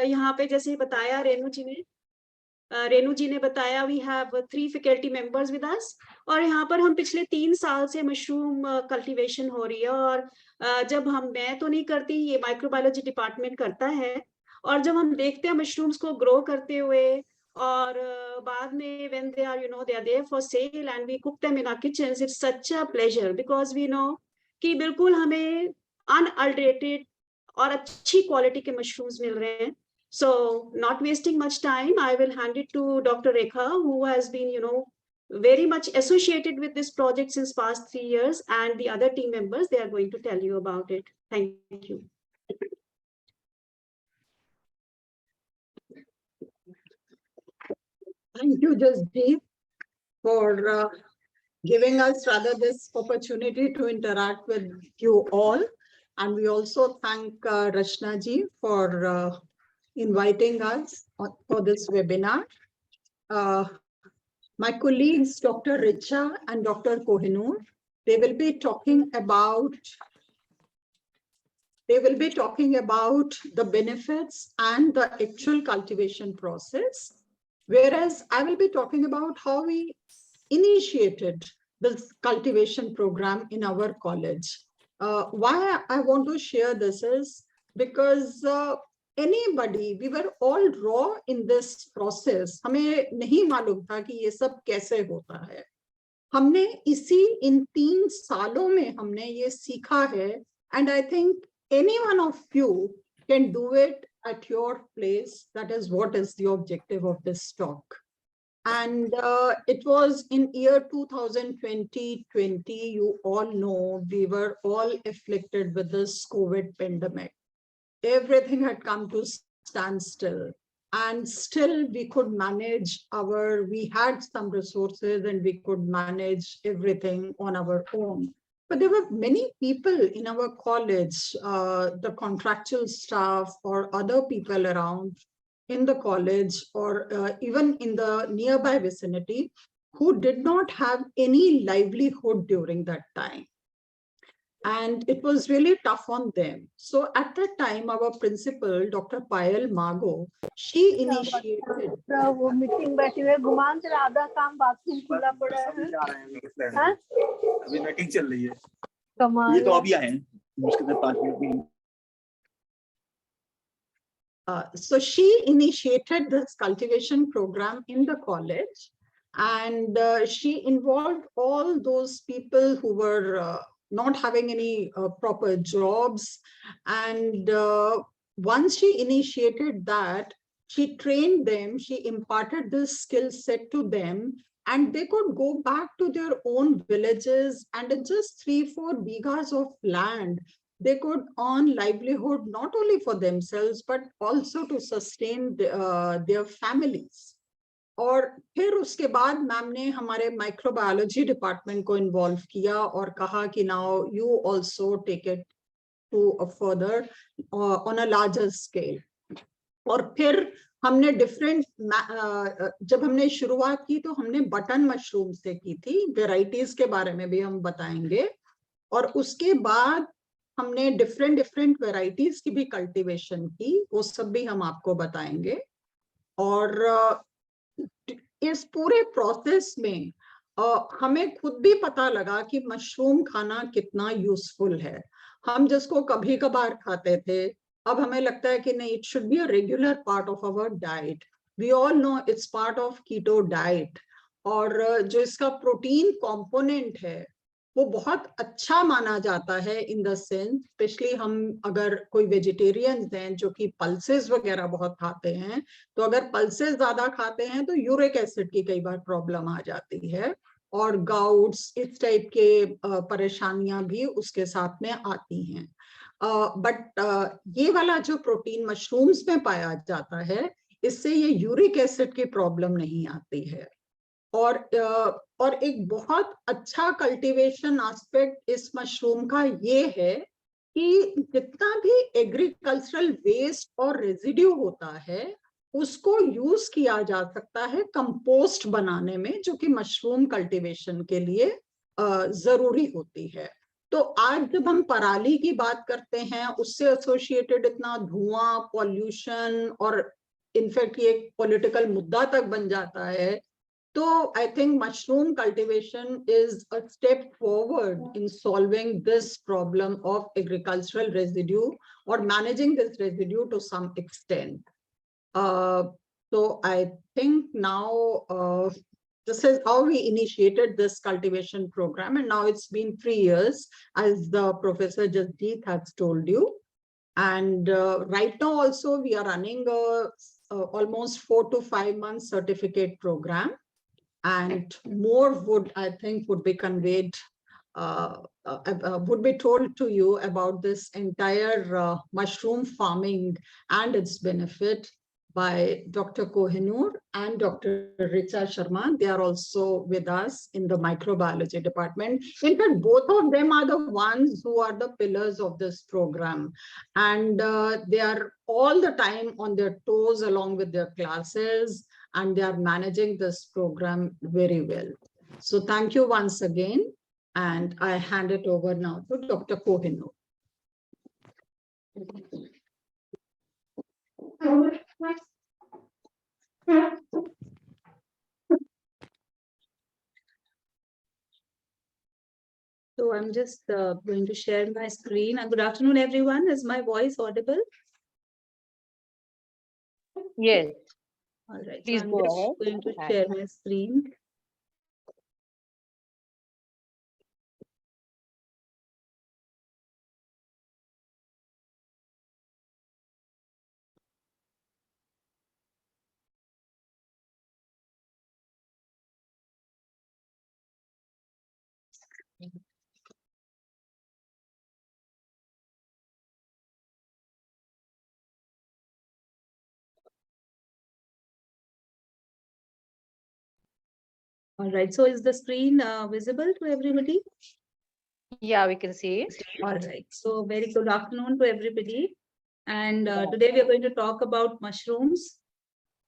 यहाँ पे जैसे बताया रेनू जी ने बताया, we have 3 faculty members with us, और यहाँ पर हम पिछले 3 साल से मशरूम कल्टीवेशन हो रही है। और जब मैं तो नहीं करती, ये माइक्रोबायोलॉजी डिपार्टमेंट करता है, और जब हम देखते हैं मशरूम्स को ग्रो करते हुए, और बाद में when they are, they are there for sale and we cook them in our kitchens, it's such a pleasure because we know कि बिल्कुल हमें unadulterated और अच्छी क्वालिटी के मशरूम्स मिल रहे हैं। So not wasting much time, I will hand it to Dr. Rekha, who has been, very much associated with this project since past 3 years, and the other team members, they are going to tell you about it. Thank you. Thank you, Jasdeep, for giving us rather this opportunity to interact with you all. And we also thank Rachna ji for inviting us for this webinar. My colleagues, Dr. Richa and Dr. Kohinoor, they will be talking about the benefits and the actual cultivation process, whereas I will be talking about how we initiated this cultivation program in our college. Why I want to share this is because we were all raw in this process. हमें नहीं मालूम था कि ये सब कैसे होता है। हमने इन 3 सालों में हमने ये सीखा है, and I think any one of you can do it at your place. That is what is the objective of this talk. And it was in year 2020. You all know we were all afflicted with this COVID pandemic. Everything had come to standstill, and still we could manage we had some resources and we could manage everything on our own. But there were many people in our college, the contractual staff or other people around in the college, or even in the nearby vicinity, who did not have any livelihood during that time. And it was really tough on them. So at that time, our principal, Dr. Payal Mago, she initiated. वो meeting बैठी हुई, गुमान तेरा आधा काम bathroom खुला पड़ा है। अभी मीटिंग चल रही है। कमाल। ये तो अभी आए हैं, मुश्किल से 5 मिनट में। So she initiated this cultivation program in the college, and she involved all those people who were not having any proper jobs. And once she initiated that, she trained them, she imparted this skill set to them, and they could go back to their own villages, and in just 3-4 bighas of land, they could earn livelihood not only for themselves, but also to sustain their families. और फिर उसके बाद ma'am ने हमारे microbiology department को involve किया और कहा कि now you also take it to a further on a larger scale. और फिर हमने जब हमने शुरुआत की तो हमने बटन मशरूम से की थी, वेराइटीज के बारे में भी हम बताएंगे। और उसके बाद हमने डिफरेंट वेराइटीज की भी कल्टीवेशन की, वो सब भी हम आपको बताएंगे। और इस पूरे प्रोसेस में हमें खुद भी पता लगा कि मशरूम खाना कितना यूजफुल है। हम जिसको कभी कभार खाते थे, अब हमें लगता है कि नहीं, it should be a regular part of our diet. We all know it's part of keto diet. और जो इसका प्रोटीन कंपोनेंट है वो बहुत अच्छा माना जाता है, इन द सेंस स्पेशली हम अगर कोई वेजिटेरियंस हैं जो कि पल्सेस वगैरह बहुत खाते हैं, तो अगर पल्सेस ज्यादा खाते हैं तो यूरिक एसिड की कई बार प्रॉब्लम आ जाती है, और गाउट्स इस टाइप के परेशानियां भी उसके साथ में आती हैं। बट ये वाला जो प्रोटीन मशरूम्स में पाया जाता है, इससे ये यूरिक एसिड की प्रॉब्लम नहीं आती है। और एक बहुत अच्छा कल्टीवेशन एस्पेक्ट इस मशरूम का ये है कि जितना भी एग्रीकल्चरल वेस्ट और रेजिड्यू होता है उसको यूज किया जा सकता है कंपोस्ट बनाने में, जो कि मशरूम कल्टीवेशन के लिए जरूरी होती है। तो आज जब हम पराली की बात करते हैं, उससे एसोसिएटेड इतना धुआं, पॉल्यूशन और इनफैक्ट ये पॉलिटिकल मुद्दा तक बन जाता है, तो I think mushroom cultivation is a step forward in solving this problem of agricultural residue और managing this residue to some extent. So I think now this is how we initiated this cultivation program, and now it's been 3 years, as the Professor Jasjeet has told you. And right now also we are running a almost 4 to 5 month certificate program, and more would, I think, would be conveyed, would be told to you about this entire mushroom farming and its benefit by Dr. Kohinoor and Dr. Richa Sharma. They are also with us in the microbiology department. In fact, both of them are the ones who are the pillars of this program. And they are all the time on their toes along with their classes, and they are managing this program very well. So thank you once again. And I hand it over now to Dr. Kohinoor. So I'm just going to share my screen. Good afternoon, everyone. Is my voice audible? Yes. All right. Please so I'm go just ahead. going to Hi. share my screen. All right. So is the screen visible to everybody? Yeah, we can see it. All right. So very good afternoon to everybody. And today we are going to talk about mushrooms.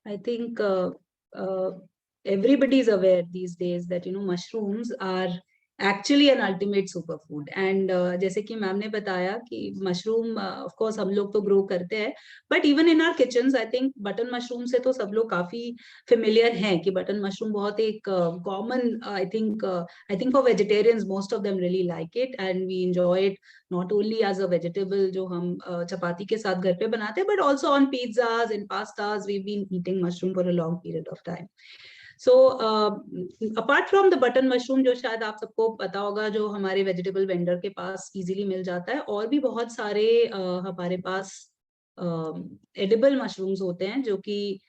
I think everybody is aware these days that, you know, mushrooms are actually an ultimate superfood. And जैसे कि ma'am ने बताया कि mushroom of course हम लोग तो grow करते हैं, but even in our kitchens I think button mushroom से तो सब लोग काफी familiar हैं कि button mushroom बहुत एक common I think for vegetarians most of them really like it and we enjoy it not only as a vegetable जो हम चपाती के साथ घर पे बनाते हैं, but also on pizzas and pastas we've been eating mushroom for a long period of time. So apart from the button mushroom जो शायद आप सबको पता होगा जो हमारे vegetable vendor के पास easily मिल जाता है, और भी बहुत सारे हमारे पास edible mushrooms होते हैं जो कि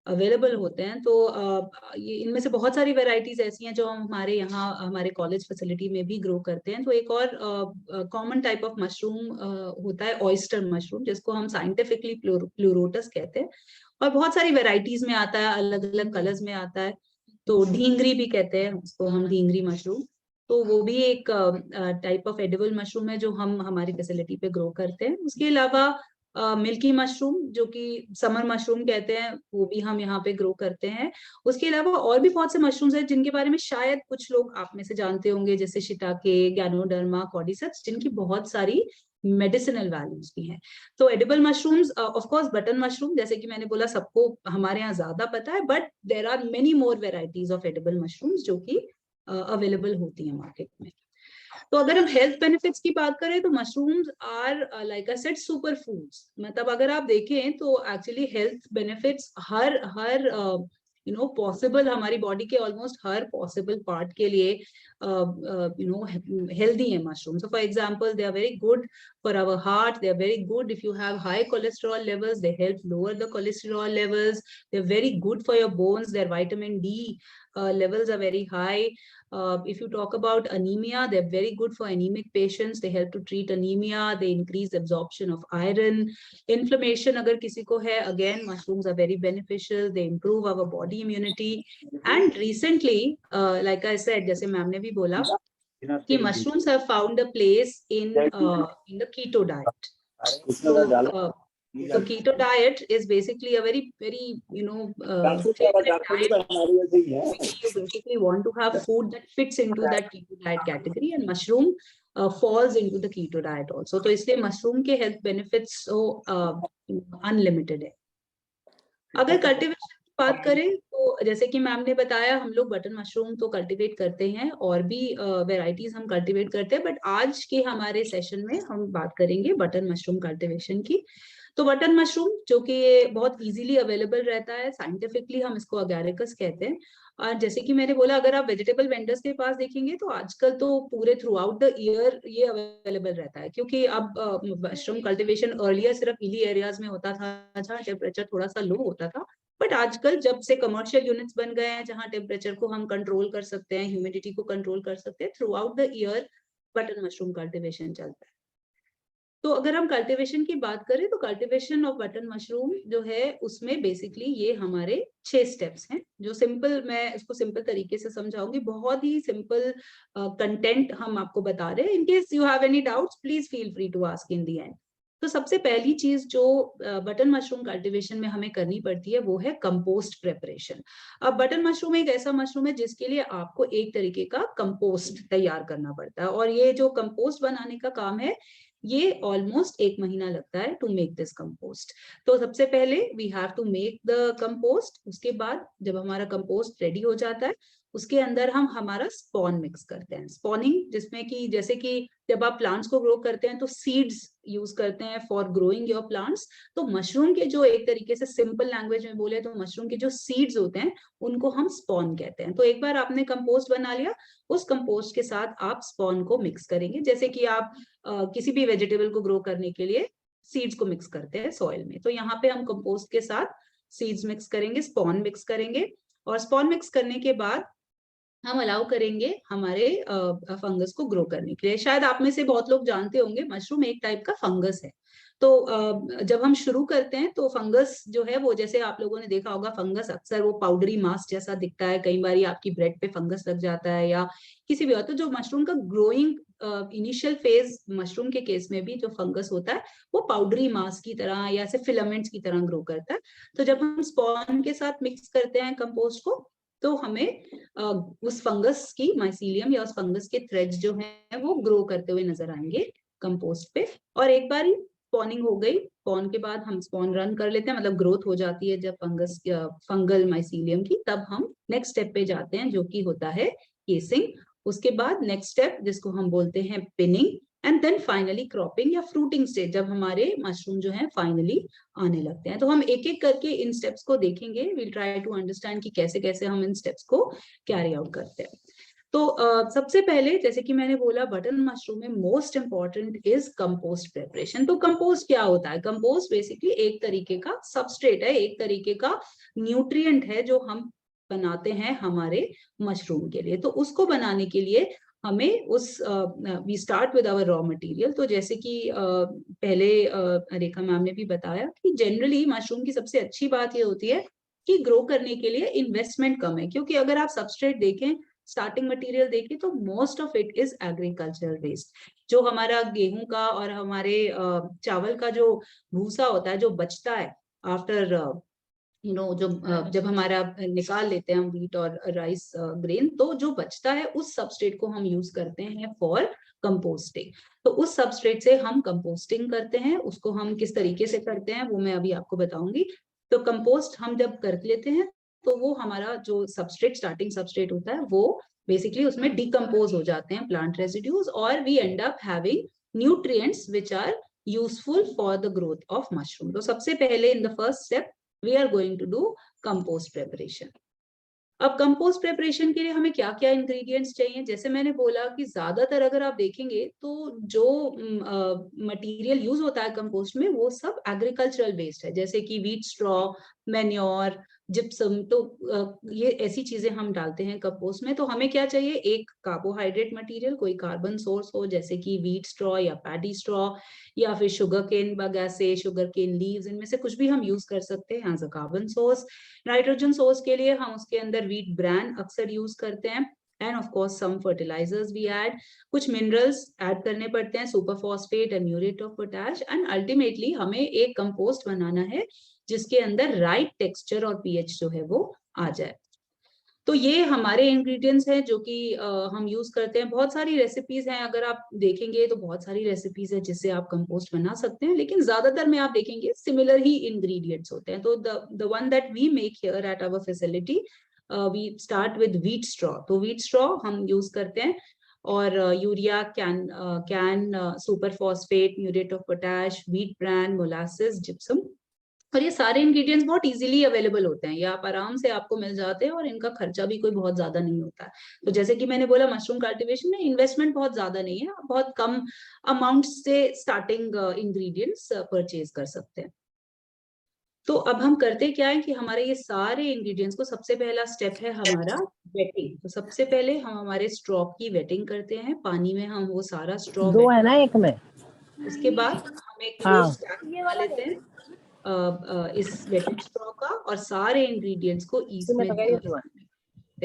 अवेलेबल होते हैं. तो ये इनमें से बहुत सारी वेराइटीज ऐसी हैं जो हम हमारे यहाँ हमारे कॉलेज फैसिलिटी में भी ग्रो करते हैं. तो एक और कॉमन टाइप ऑफ मशरूम होता है ऑयस्टर मशरूम, जिसको हम साइंटिफिकली प्लूरोटस कहते हैं, और बहुत सारी वेराइटीज में आता है, अलग अलग कलर्स में आता है. तो ढींगरी भी कहते हैं उसको हम, ढींगरी मशरूम. तो वो भी एक टाइप ऑफ एडिबल मशरूम है जो हम हमारी फैसिलिटी पे ग्रो करते हैं. उसके अलावा मिल्की मशरूम जो कि समर मशरूम कहते हैं, वो भी हम यहाँ पे ग्रो करते हैं. उसके अलावा और भी बहुत से मशरूम्स हैं जिनके बारे में शायद कुछ लोग आप में से जानते होंगे, जैसे शिटाके, गैनोडर्मा, कॉर्डिसेप्स, जिनकी बहुत सारी मेडिसिनल वैल्यूज भी हैं. तो edible mushrooms of course button mushroom जैसे कि मैंने बोला सबको हमारे यहाँ ज्यादा पता है, but there are many more varieties of edible mushrooms जो कि अवेलेबल होती है मार्केट में. तो अगर हम हेल्थ बेनिफिट्स की बात करें तो mushrooms are like I said super foods. मतलब अगर आप देखें तो एक्चुअली हेल्थ बेनिफिट्स हर यू नो पॉसिबल हमारी बॉडी के ऑलमोस्ट हर पॉसिबल पार्ट के लिए यू नो हेल्दी है mushroom. So for example they are very good for our heart, they are very good if you have high cholesterol levels, they help lower the cholesterol levels. They're very good for your bones, their vitamin D levels are very high. If you talk about anemia, they're very good for anemic patients, they help to treat anemia, they increase absorption of iron. Inflammation agar kisi ko hai, again mushrooms are very beneficial, they improve our body immunity. And recently like I said, jaise ma'am ne bhi bola कि mushrooms have found a place in the keto diet. So the keto diet is basically a very you know favorite diet. You basically want to have food that fits into that keto diet category, and mushroom falls into the keto diet also. तो इसलिए mushroom के health benefits so unlimited है। अगर cultivation की बात करें तो जैसे कि मैम ने बताया, हम लोग बटन मशरूम तो कल्टीवेट करते हैं और भी वेराइटीज हम कल्टीवेट करते हैं, बट आज के हमारे सेशन में हम बात करेंगे बटन मशरूम कल्टीवेशन की। तो बटन मशरूम जो कि बहुत इजीली अवेलेबल रहता है, साइंटिफिकली हम इसको अगैरिकस कहते हैं। और जैसे कि मैंने बोला, अगर आप वेजिटेबल वेंडर्स के पास देखेंगे तो आजकल तो पूरे थ्रू आउट द ईयर ये अवेलेबल रहता है, क्योंकि अब मशरूम कल्टीवेशन अर्लियर सिर्फ हिली एरियाज में होता था जहाँ टेम्परेचर थोड़ा सा लो होता था, बट आजकल जब से कमर्शियल यूनिट्स बन गए हैं जहाँ टेम्परेचर को हम कंट्रोल कर सकते हैं, ह्यूमिडिटी को कंट्रोल कर सकते हैं, through out the year button mushroom cultivation चलता है। तो अगर हम कल्टीवेशन की बात करें तो कल्टीवेशन ऑफ बटन मशरूम जो है उसमें बेसिकली ये हमारे 6 स्टेप्स हैं, जो सिंपल, मैं इसको सिंपल तरीके से समझाऊंगी, बहुत ही सिंपल कंटेंट हम आपको बता रहे हैं। In case you have any doubts please feel free to ask in the end. तो सबसे पहली चीज जो बटन मशरूम कल्टीवेशन में हमें करनी पड़ती है वो है कंपोस्ट प्रेपरेशन। अब बटन मशरूम एक ऐसा मशरूम है जिसके लिए आपको एक तरीके का कंपोस्ट तैयार करना पड़ता है, और ये जो कंपोस्ट बनाने का काम है ये ऑलमोस्ट 1 महीना लगता है टू मेक दिस कंपोस्ट। तो सबसे पहले we have to make the compost. उसके बाद जब हमारा कंपोस्ट रेडी हो जाता है उसके अंदर हम हमारा स्पॉन मिक्स करते हैं। स्पॉनिंग जिसमें कि जैसे कि जब आप प्लांट्स को ग्रो करते हैं तो सीड्स यूज करते हैं फॉर ग्रोइंग योर प्लांट्स। तो मशरूम के जो, एक तरीके से सिंपल लैंग्वेज में बोले तो मशरूम के जो सीड्स होते हैं उनको हम स्पॉन कहते हैं। तो एक बार आपने कंपोस्ट बना लिया, उस कंपोस्ट के साथ आप स्पॉन को मिक्स करेंगे, जैसे कि आप किसी भी वेजिटेबल को ग्रो करने के लिए सीड्स को मिक्स करते हैं सॉइल में। तो यहाँ पे हम कंपोस्ट के साथ सीड्स मिक्स करेंगे, स्पॉन मिक्स करेंगे, और स्पॉन मिक्स करने के बाद हम अलाउ करेंगे हमारे फंगस को ग्रो करने के लिए। शायद आप में से बहुत लोग जानते होंगे मशरूम एक टाइप का फंगस है। तो जब हम शुरू करते हैं तो फंगस जो है वो, जैसे आप लोगों ने देखा होगा, फंगस अक्सर वो पाउडरी मास जैसा दिखता है, कई बार आपकी ब्रेड पे फंगस लग जाता है या किसी भी। तो जो मशरूम का ग्रोइंग इनिशियल फेज मशरूम के केस में भी जो फंगस होता है वो पाउडरी मास की तरह या ऐसे फिलामेंट्स की तरह ग्रो करता है। तो जब हम स्पॉन के साथ मिक्स करते हैं कंपोस्ट को तो हमें उस फंगस की माइसीलियम या उस फंगस के थ्रेड्स जो हैं वो ग्रो करते हुए नजर आएंगे कंपोस्ट पे। और एक बार स्पॉनिंग हो गई, स्पॉन के बाद हम स्पॉन रन कर लेते हैं, मतलब ग्रोथ हो जाती है जब फंगल माइसीलियम की, तब हम नेक्स्ट स्टेप पे जाते हैं जो कि होता है केसिंग। उसके बाद नेक्स्ट स्टेप जिसको हम बोलते हैं pinning, and then finally cropping या फ्रूटिंग स्टेज, जब हमारे मशरूम जो है फाइनली आने लगते हैं। तो हम एक एक करके इन स्टेप्स को देखेंगे, विल ट्राई टू अंडरस्टैंड कि कैसे कैसे हम इन स्टेप्स को कैरी आउट करते हैं। तो सबसे पहले जैसे कि मैंने बोला, बटन मशरूम में most important is compost preparation. तो कंपोस्ट क्या होता है? कंपोस्ट बेसिकली एक तरीके का सबस्ट्रेट है, एक तरीके का न्यूट्रिएंट है जो हम बनाते हैं हमारे मशरूम के लिए। तो उसको बनाने के लिए हमें we start with our raw material. तो जैसे कि पहले रेखा मैम ने भी बताया कि जनरली मशरूम की सबसे अच्छी बात ये होती है कि ग्रो करने के लिए इन्वेस्टमेंट कम है, क्योंकि अगर आप सबस्ट्रेट देखें, स्टार्टिंग मटेरियल देखें, तो most of it is agricultural waste. जो हमारा गेहूं का और हमारे चावल का जो भूसा होता है जो बचता है आफ्टर जब हमारा निकाल लेते हैं हम व्हीट और राइस ग्रेन, तो जो बचता है उस सबस्ट्रेट को हम यूज करते हैं फॉर कंपोस्टिंग। तो उस सबस्ट्रेट से हम कंपोस्टिंग करते हैं। उसको हम किस तरीके से करते हैं वो मैं अभी आपको बताऊंगी। तो कंपोस्ट हम जब कर लेते हैं तो वो हमारा जो सबस्ट्रेट, स्टार्टिंग सबस्ट्रेट होता है, वो बेसिकली उसमें डिकम्पोज हो जाते हैं प्लांट रेसिड्यूज, और we end up having nutrients which are useful for the growth of mushroom. तो सबसे पहले in the first step we are going to do compost preparation. अब कंपोस्ट प्रेपरेशन के लिए हमें क्या क्या इंग्रेडिएंट्स चाहिए? जैसे मैंने बोला कि ज्यादातर अगर आप देखेंगे तो जो मटेरियल यूज होता है कंपोस्ट में वो सब एग्रीकल्चरल बेस्ड है, जैसे कि व्हीट स्ट्रॉ, मैन्योर, जिप्सम। तो ये ऐसी चीजें हम डालते हैं कंपोस्ट में। तो हमें क्या चाहिए? एक कार्बोहाइड्रेट मटेरियल, कोई कार्बन सोर्स हो, जैसे कि व्हीट स्ट्रॉ या पैडी स्ट्रॉ या फिर sugar cane bagasse, sugar cane leaves, इनमें से कुछ भी हम यूज कर सकते हैं as a carbon source. Nitrogen source के लिए हम उसके अंदर व्हीट ब्रान अक्सर यूज करते हैं, and of course some fertilizers we add. कुछ मिनरल्स ऐड करने पड़ते हैं, super phosphate and muriate of potash. And ultimately हमें एक कंपोस्ट बनाना है जिसके अंदर राइट टेक्सचर और पीएच जो है वो आ जाए। तो ये हमारे इंग्रेडिएंट्स हैं जो कि हम यूज करते हैं। बहुत सारी रेसिपीज हैं, अगर आप देखेंगे तो बहुत सारी रेसिपीज है जिससे आप कंपोस्ट बना सकते हैं, लेकिन ज्यादातर में आप देखेंगे सिमिलर ही इंग्रेडिएंट्स होते हैं। तो the one that we make here at our facility, we start with wheat straw. तो व्हीट स्ट्रॉ हम यूज करते हैं, और urea, CAN super phosphate, muriate of potash, wheat bran, molasses, gypsum. और ये सारे इंग्रेडिएंट्स बहुत इजीली अवेलेबल होते हैं, ये आप आराम से आपको मिल जाते हैं, और इनका खर्चा भी कोई बहुत ज्यादा नहीं होता है। तो जैसे कि मैंने बोला, मशरूम कल्टीवेशन में इन्वेस्टमेंट बहुत ज्यादा नहीं है, आप बहुत कम अमाउंट से स्टार्टिंग इंग्रेडिएंट्स परचेज कर सकते हैं। तो अब हम करते क्या है कि हमारे ये सारे इंग्रेडिएंट्स को, सबसे पहला स्टेप है हमारा वेटिंग। तो सबसे पहले हम हमारे स्ट्रॉ की वेटिंग करते हैं, पानी में हम वो सारा स्ट्रॉ दो है ना एक में। उसके बाद हम एक हाँ। स्टैक बना लेते हैं इस वेटेड स्ट्रॉ का, और सारे इंग्रेडिएंट्स को इसमें,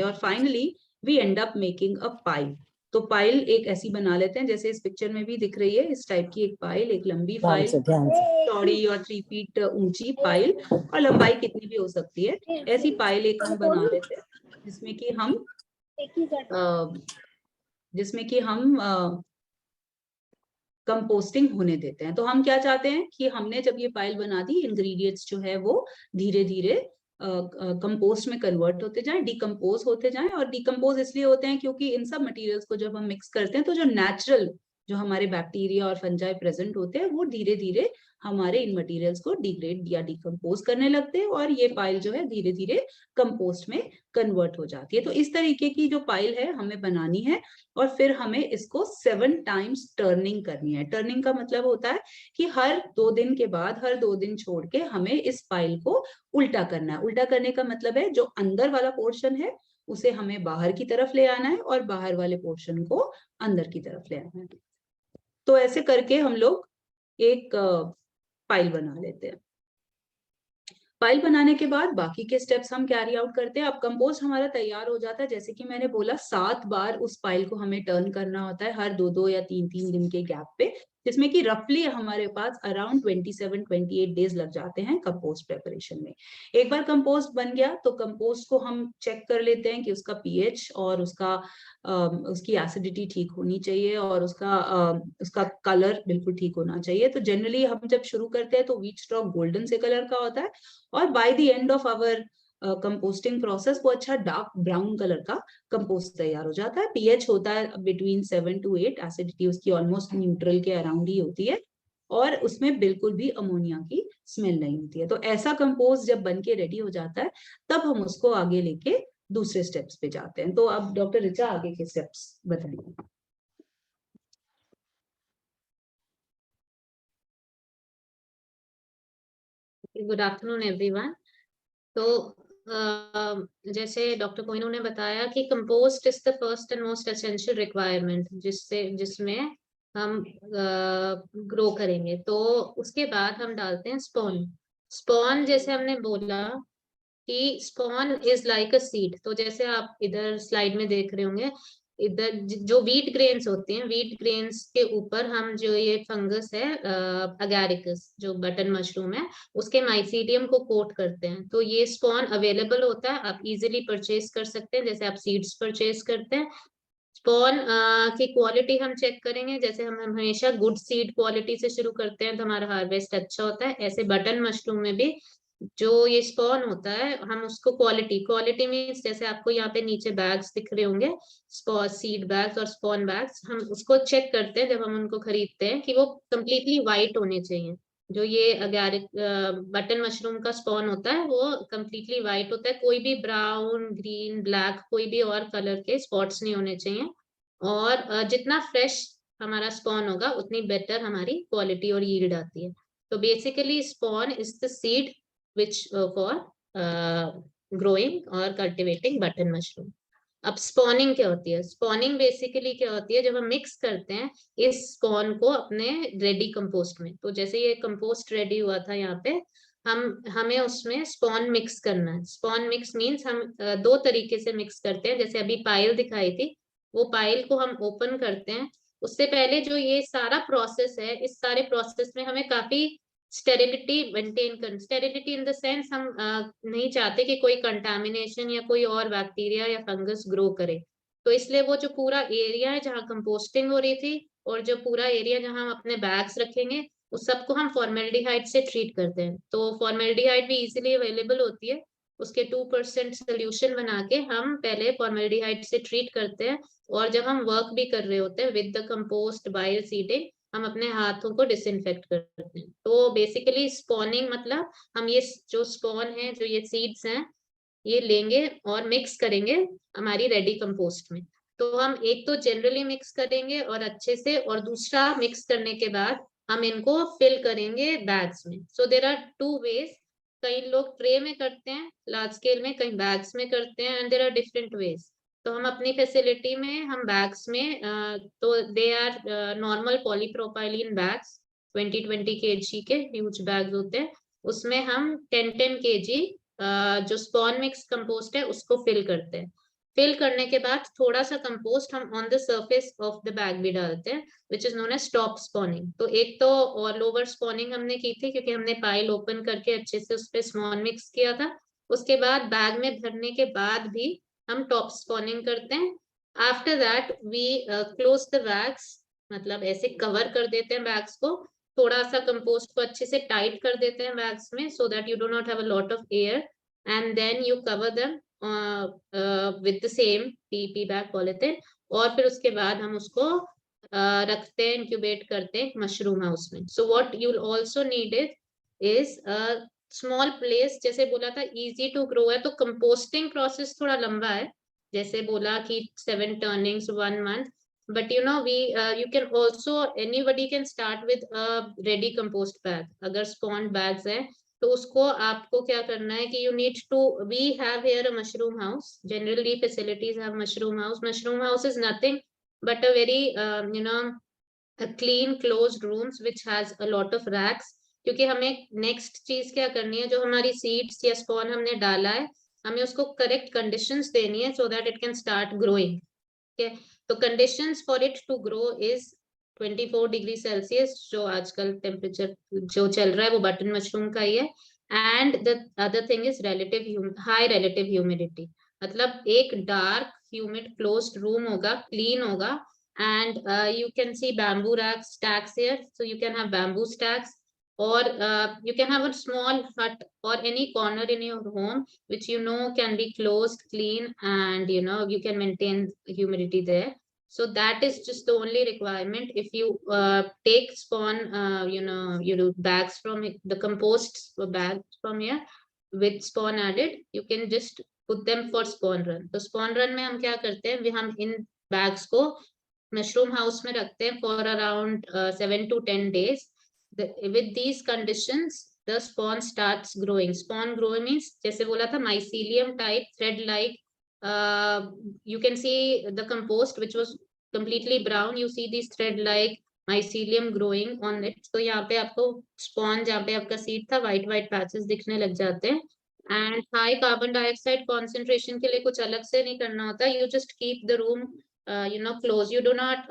और finally we end up making a pile. तो पाइल एक ऐसी बना लेते हैं, जैसे इस पिक्चर में भी दिख रही है, इस टाइप की एक पाइल, एक लंबी पाइल, चौड़ी और 3 फीट ऊंची पाइल, और लंबाई कितनी भी हो सकती है, ऐसी पाइल एक हम बना लेते हैं, जिसमें कि हम कंपोस्टिंग होने देते हैं। तो हम क्या चाहते हैं कि हमने जब ये पाइल बना दी, इंग्रेडिएंट्स जो है वो धीरे धीरे कंपोस्ट में कन्वर्ट होते जाएं, डिकम्पोज होते जाएं। और डिकम्पोज इसलिए होते हैं क्योंकि इन सब मटेरियल्स को जब हम मिक्स करते हैं, तो जो नेचुरल जो हमारे बैक्टीरिया और फंजाई प्रेजेंट होते हैं, वो धीरे धीरे हमारे इन मटेरियल्स को डिग्रेड या डिकम्पोज करने लगते हैं, और ये पाइल जो है धीरे धीरे कंपोस्ट में कन्वर्ट हो जाती है। तो इस तरीके की जो पाइल है हमें बनानी है, और फिर हमें इसको 7 टाइम्स टर्निंग करनी है। टर्निंग का मतलब होता है कि हर 2 दिन के बाद, हर 2 दिन छोड़ के हमें इस पाइल को उल्टा करना है। उल्टा करने का मतलब है जो अंदर वाला पोर्शन है उसे हमें बाहर की तरफ ले आना है, और बाहर वाले पोर्शन को अंदर की तरफ ले आना है। तो ऐसे करके हम लोग एक पाइल बना लेते हैं। पाइल बनाने के बाद बाकी के स्टेप्स हम कैरी आउट करते हैं। अब कंपोस्ट हमारा तैयार हो जाता है। जैसे कि मैंने बोला, 7 बार उस पाइल को हमें टर्न करना होता है, हर 2-2 या 3-3 दिन के गैप पे, जिसमें कि रफली हमारे पास अराउंड 27-28 डेज लग जाते हैं कंपोस्ट प्रेपरेशन में। एक बार कंपोस्ट बन गया तो कंपोस्ट को हम चेक कर लेते हैं कि उसका पीएच और उसकी एसिडिटी ठीक होनी चाहिए, और उसका कलर बिल्कुल ठीक होना चाहिए। तो जनरली हम जब शुरू करते हैं तो व्हीट स्ट्रॉ गोल्डन से कलर का होता है, और by the end of our composting process वो अच्छा डार्क ब्राउन कलर का कंपोस्ट तैयार हो जाता है। पीएच होता है बिटवीन 7 to 8, एसिडिटी उसकी ऑलमोस्ट न्यूट्रल के अराउंड ही होती है, और उसमें बिल्कुल भी अमोनिया की स्मेल नहीं होती है। तो ऐसा कंपोस्ट जब बन के रेडी हो जाता है, तब हम उसको आगे लेके दूसरे स्टेप्स पे जाते हैं। तो अब डॉक्टर ऋचा आगे के स्टेप्स बताइए। Good afternoon everyone. तो जैसे डॉक्टर कोहिनूर ने बताया कि compost is the first and most essential requirement जिसमें हम ग्रो करेंगे। तो उसके बाद हम डालते हैं स्पॉन। स्पॉन जैसे हमने बोला कि spawn is like a seed. तो जैसे आप इधर स्लाइड में देख रहे होंगे, इधर जो व्हीट ग्रेन्स होते हैं, व्हीट ग्रेन्स के ऊपर हम जो ये फंगस है अगैरिकस, जो बटन मशरूम है, उसके माइसीडियम को कोट करते हैं। तो ये स्पॉन अवेलेबल होता है, आप इजीली परचेज कर सकते हैं, जैसे आप सीड्स परचेज करते हैं। स्पॉन की क्वालिटी हम चेक करेंगे, जैसे हम हमेशा गुड सीड क्वालिटी से शुरू करते हैं तो हमारा हार्वेस्ट अच्छा होता है। ऐसे बटन मशरूम में भी जो ये स्पॉन होता है, हम उसको क्वालिटी मीन्स जैसे आपको यहाँ पे नीचे बैग्स दिख रहे होंगे, सीड बैग्स और स्पॉन बैग्स, हम उसको चेक करते हैं जब हम उनको खरीदते हैं कि वो कम्प्लीटली व्हाइट होने चाहिए। जो ये अगैरिक बटन मशरूम का स्पॉन होता है वो कम्प्लीटली व्हाइट होता है, कोई भी ब्राउन, ग्रीन, ब्लैक, कोई भी और कलर के स्पॉट्स नहीं होने चाहिए। और जितना फ्रेश हमारा स्पॉन होगा उतनी बेटर हमारी क्वालिटी और यील्ड आती है। तो basically spawn is the seed which for growing or cultivating button mushroom. अब स्पॉनिंग क्या होती है? स्पॉनिंग बेसिकली क्या होती है, जब हम मिक्स करते हैं इस स्पॉन को अपने रेडी कंपोस्ट में। तो जैसे ये कंपोस्ट रेडी हुआ था यहाँ पे, हमें उसमें स्पॉन मिक्स करना है। स्पॉन मिक्स मीन्स हम 2 तरीके से मिक्स करते हैं। जैसे अभी पाइल दिखाई थी, वो पाइल को हम ओपन करते हैं, उससे पहले जो ये सारा प्रोसेस है, इस सारे प्रोसेस में हमें काफी स्टेरिलिटी मेंटेन कर, स्टेरिलिटी इन द सेंस हम नहीं चाहते कि कोई कंटामिनेशन या कोई और बैक्टीरिया या फंगस ग्रो करे। तो इसलिए वो जो पूरा एरिया है जहाँ कंपोस्टिंग हो रही थी और जो पूरा एरिया जहाँ हम अपने बैग्स रखेंगे उस सबको हम फॉर्मेल्डिहाइड से ट्रीट करते हैं। तो फॉर्मेल्डिहाइड भी इजीली अवेलेबल होती है, उसके 2% सोल्यूशन बना के हम पहले फॉर्मेल्डिहाइड से ट्रीट करते हैं, और जब हम वर्क भी कर रहे होते हैं with the compost bio seeding हम अपने हाथों को डिसइंफेक्ट करते हैं। तो बेसिकली स्पॉनिंग मतलब हम ये जो स्पॉन है, जो ये सीड्स हैं, ये लेंगे और मिक्स करेंगे हमारी रेडी कंपोस्ट में। तो हम एक तो जनरली मिक्स करेंगे और अच्छे से, और दूसरा मिक्स करने के बाद हम इनको फिल करेंगे बैग्स में। सो देयर आर 2 वेज, कई लोग ट्रे में करते हैं लार्ज स्केल में, कई बैग्स में करते हैं, and there are different ways. तो हम अपनी फैसिलिटी में हम बैग्स में तो they are normal polypropylene bags 20-20 kg के ह्यूज बैग्स होते हैं, उसमें हम 10-10 kg जो स्पॉन मिक्स कंपोस्ट है उसको फिल करते हैं। फिल करने के बाद थोड़ा सा कंपोस्ट हम on the surface of the bag भी डालते हैं, which is known as top spawning. तो एक तो और लोअर स्पॉनिंग हमने की थी क्योंकि हमने पाइल ओपन करके अच्छे से उस पर स्पॉन मिक्स किया था। उसके बाद बैग में भरने के बाद भी हम टॉप स्पॉनिंग करते हैं। After that we close the bags, मतलब ऐसे कवर कर देते हैं बैग्स को, थोड़ा सा कंपोस्ट को अच्छे से टाइट कर देते हैं बैग्स में so that you do not have a lot of air, and then you cover them with the same PP bag polythene, और फिर उसके बाद हम उसको रखते हैं, इंक्यूबेट करते हैं मशरूम हाउस में। So what you also needed is a small place. जैसे बोला था इजी टू ग्रो है, तो कंपोस्टिंग प्रोसेस थोड़ा लंबा है, जैसे बोला कि 7 turnings 1 month, but you know we you can also, anybody can start with a ready compost bag। अगर spawned bags है तो उसको आपको क्या करना है कि you need to, we have here a mushroom house, generally facilities have mushroom house। mushroom house is nothing but a very you know a clean closed rooms which has a lot of racks। क्योंकि हमें next चीज क्या करनी है, जो हमारी seeds या spawn हमने डाला है हमें उसको करेक्ट कंडीशंस देनी है so that it can start growing. ठीक है, तो conditions for it to grow is 24 degree Celsius, जो आजकल टेम्परेचर जो चल रहा है वो बटन मशरूम का ही है। And the other thing is high relative humidity, मतलब एक डार्क ह्यूमिड क्लोज्ड रूम होगा, क्लीन होगा, and you can see bamboo racks stacks here, so you can have bamboo stacks, or you can have a small hut or any corner in your home which you know can be closed, clean, and you know you can maintain humidity there। so that is just the only requirement। if you take spawn you know you do bags from the compost bags from here with spawn added, you can just put them for spawn run। तो spawn run में हम क्या करते हैं, हम इन bags को mushroom house में रखते हैं for around 7 to 10 days। with these conditions the spawn starts growing। spawn growing means जैसे बोला था mycelium type thread like you can see the compost which was completely brown, you see these thread like mycelium growing on it। तो यहाँ पे आपको spawn जहाँ पे आपका seed था white patches दिखने लग जाते हैं। and high carbon dioxide concentration के लिए कुछ अलग से नहीं करना होता, you just keep the room you know close, you do not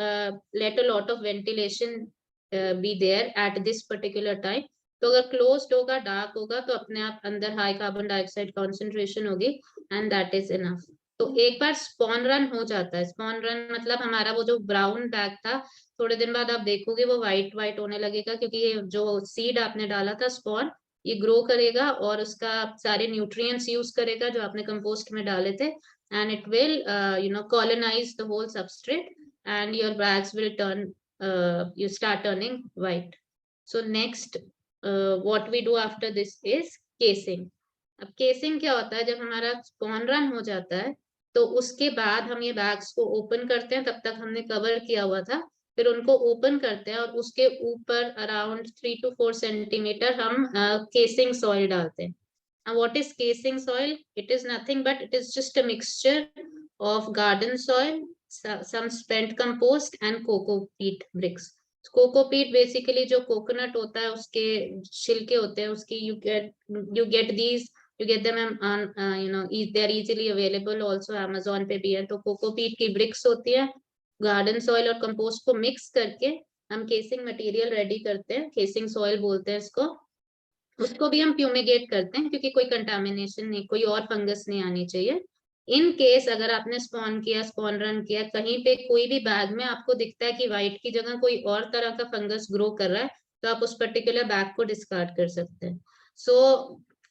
let a lot of ventilation be there at this particular time। तो अगर closed होगा, dark होगा, तो अपने आप अंदर high carbon dioxide concentration होगी, and that is enough। तो एक बार spawn run हो जाता है, spawn run मतलब हमारा वो जो brown bag था थोड़े दिन बाद आप देखोगे वो white होने लगेगा, क्योंकि ये जो seed आपने डाला था spawn ये grow करेगा और उसका सारे nutrients use करेगा जो आपने compost में डाले थे, and it will you know colonize the whole substrate and your bags will turn you start turning white। so next what we do after this is casing। अब casing क्या होता है, जब हमारा spawn run हो जाता है तो उसके बाद हम ये bags को open करते हैं, तब तक हमने cover किया हुआ था, फिर उनको open करते हैं और उसके ऊपर around 3 to 4 centimeter हम casing soil डालते हैं। And what is casing soil? It is nothing but it is just a mixture of garden soil, some spent compost and coco peat bricks। coco peat basically जो coconut होता है उसके छिलके होते हैं उसकी you get them on you know they are easily available also Amazon पे भी है। तो coco peat की bricks होती है, garden soil और compost को mix करके हम casing material ready करते हैं, casing soil बोलते हैं इसको। उसको भी हम फ्यूमिगेट करते हैं, क्योंकि कोई कंटामिनेशन नहीं, कोई और फंगस नहीं आनी चाहिए। इन केस अगर आपने स्पॉन किया, स्पॉन रन किया, कहीं पे कोई भी बैग में आपको दिखता है कि व्हाइट की जगह कोई और तरह का फंगस ग्रो कर रहा है, तो आप उस पर्टिकुलर बैग को डिस्कार्ड कर सकते हैं। सो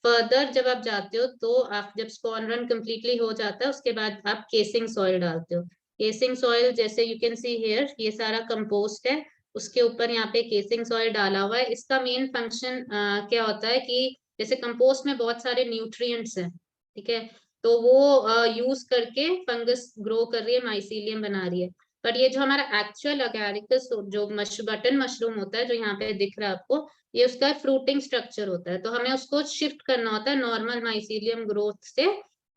फर्दर जब आप जाते हो तो आप जब स्पॉन रन कंप्लीटली हो जाता है, उसके बाद आप केसिंग सॉइल डालते हो। केसिंग सॉइल जैसे यू कैन सी हियर, ये सारा कंपोस्ट है, उसके ऊपर यहाँ पे केसिंग सॉइल डाला हुआ है। इसका मेन फंक्शन क्या होता है कि जैसे कंपोस्ट में बहुत सारे न्यूट्रिएंट्स हैं, ठीक है, तो वो यूज करके फंगस ग्रो कर रही है, माइसीलियम बना रही है। पर ये जो हमारा एक्चुअल अगैरिकस जो बटन मशरूम होता है, जो यहाँ पे दिख रहा है आपको, ये उसका फ्रूटिंग स्ट्रक्चर होता है, तो हमें उसको शिफ्ट करना होता है नॉर्मल माइसीलियम ग्रोथ से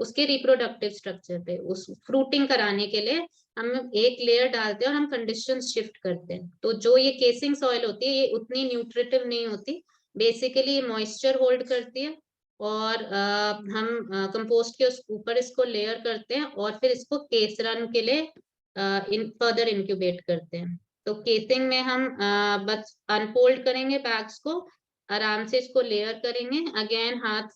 उसके रिप्रोडक्टिव स्ट्रक्चर पे। उस फ्रूटिंग कराने के लिए हम एक लेयर डालते हैं और हम कंडीशन शिफ्ट करते हैं। तो जो ये केसिंग सॉइल होती है, ये उतनी न्यूट्रिटिव नहीं होती, बेसिकली ये मॉइस्चर होल्ड करती है, और हम कंपोस्ट के ऊपर इसको लेयर करते हैं और फिर इसको केस रन के लिए फर्दर इंक्यूबेट करते हैं। तो केसिंग में हम बस अनफोल्ड करेंगे बैग्स को, आराम से इसको लेयर करेंगे, अगेन हाथ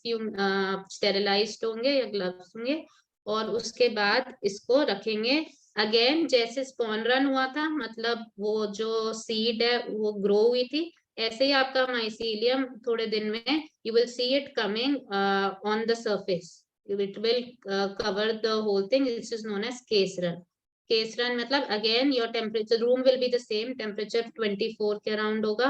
स्टेरिलाइज्ड होंगे या ग्लव्स होंगे, और उसके बाद इसको रखेंगे। अगेन जैसे स्पॉन रन हुआ था, मतलब वो जो सीड है वो ग्रो हुई थी, ऐसे ही आपका माइसीलियम थोड़े दिन में you will see it coming on the surface. It will cover the whole thing, which is known as case run. Case run मतलब again your temperature room will be the same, temperature 24 के around होगा।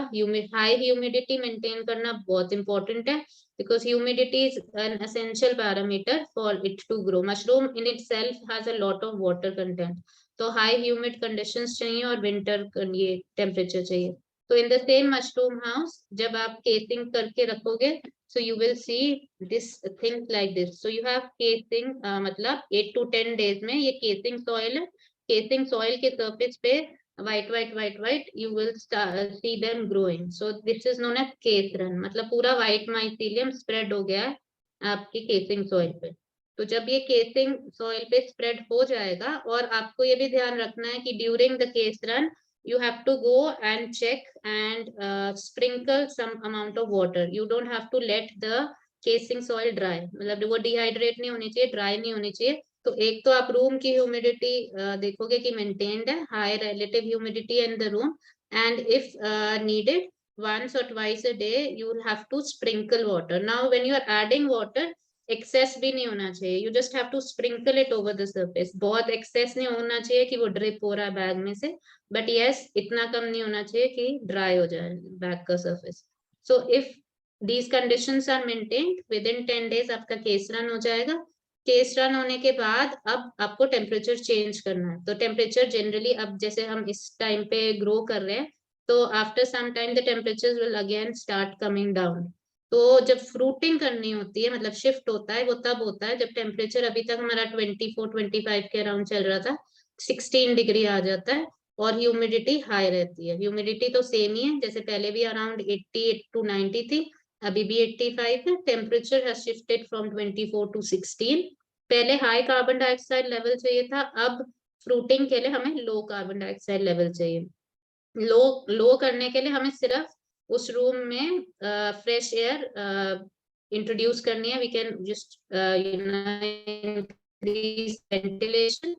high humidity maintain करना बहुत important है, because humidity is an essential parameter for it to grow. Mushroom in itself has a lot of water content, तो high humid conditions चाहिए और winter ये temperature चाहिए। तो in the same mushroom house जब आप केसिंग करके रखोगे, so you will see this thing like this. So you have casing, मतलब 8 to 10 days में ये केसिंग सॉइल है, केसिंग सॉइल के सरफेस पे white you will see them growing. So this is known as case run, मतलब पूरा white mycelium spread हो गया है आपकी केसिंग सॉइल पे। तो जब ये केसिंग सॉइल पे स्प्रेड हो जाएगा, और आपको ये भी ध्यान रखना है कि during the case run you have to go and check and sprinkle some amount of water. You don't have to let the casing soil dry, मतलब वो dehydrate नहीं होनी चाहिए, dry नहीं होनी चाहिए। तो एक तो आप रूम की ह्यूमिडिटी देखोगे कि मेंटेन्ड है, high relative humidity in the room, and if needed once or twice a day you will have to sprinkle water. Now when you are adding water, excess भी नहीं होना चाहिए, you just have to sprinkle it over the surface. बहुत excess नहीं होना चाहिए कि वो ड्रिप हो रहा है बैग में से, बट यस इतना कम नहीं होना चाहिए कि ड्राई हो जाए बैग का surface. So if these conditions are maintained, within 10 days आपका केस रन हो जाएगा। केस रन होने के बाद अब आपको टेम्परेचर चेंज करना है। तो टेम्परेचर जनरली अब जैसे हम इस टाइम पे ग्रो कर रहे हैं, तो after some time the temperature will again start coming down. तो जब फ्रूटिंग करनी होती है, मतलब शिफ्ट होता है, वो तब होता है जब टेम्परेचर अभी तक हमारा 24-25 के अराउंड चल रहा था, 16 डिग्री आ जाता है, और ह्यूमिडिटी हाई रहती है। ह्यूमिडिटी तो सेम ही है, जैसे पहले भी अराउंड 88 to 90 थी, अभी भी 85 है। Temperature has shifted from 24 to 16। पहले हाई कार्बन डाइऑक्साइड लेवल चाहिए था, अब फ्रूटिंग के लिए हमें लो कार्बन डाइऑक्साइड लेवल चाहिए। लो करने के लिए हमें सिर्फ उस रूम में फ्रेश एयर इंट्रोड्यूस करनी है। We can just increase ventilation,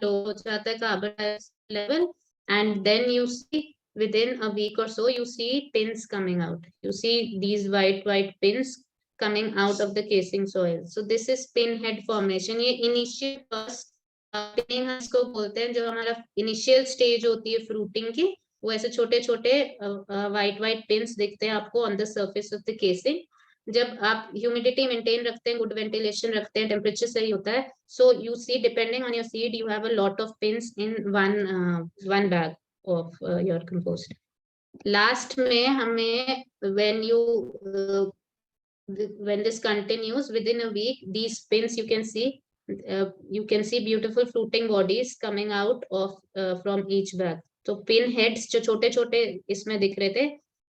low हो जाता है carbon dioxide level, and then you see within a week or so you see pins coming out. You see these white pins coming out of the casing soil. So this is pinhead formation. ये initial first pinning इसको बोलते हैं, जो हमारा initial stage होती है fruiting की, वो ऐसे छोटे छोटे वाइट पिंस दिखते हैं आपको on the surface of the casing. जब आप ह्यूमिडिटी मेंटेन रखते हैं, गुड वेंटिलेशन रखते हैं, टेम्परेचर सही होता है, so you see depending on your seed you have a lot of pins in one bag of your compost. Last में हमें when this continues within a week, these pins you can see beautiful fruiting bodies coming out of from each bag. तो pin heads जो छोटे छोटे इसमें दिख रहे थे,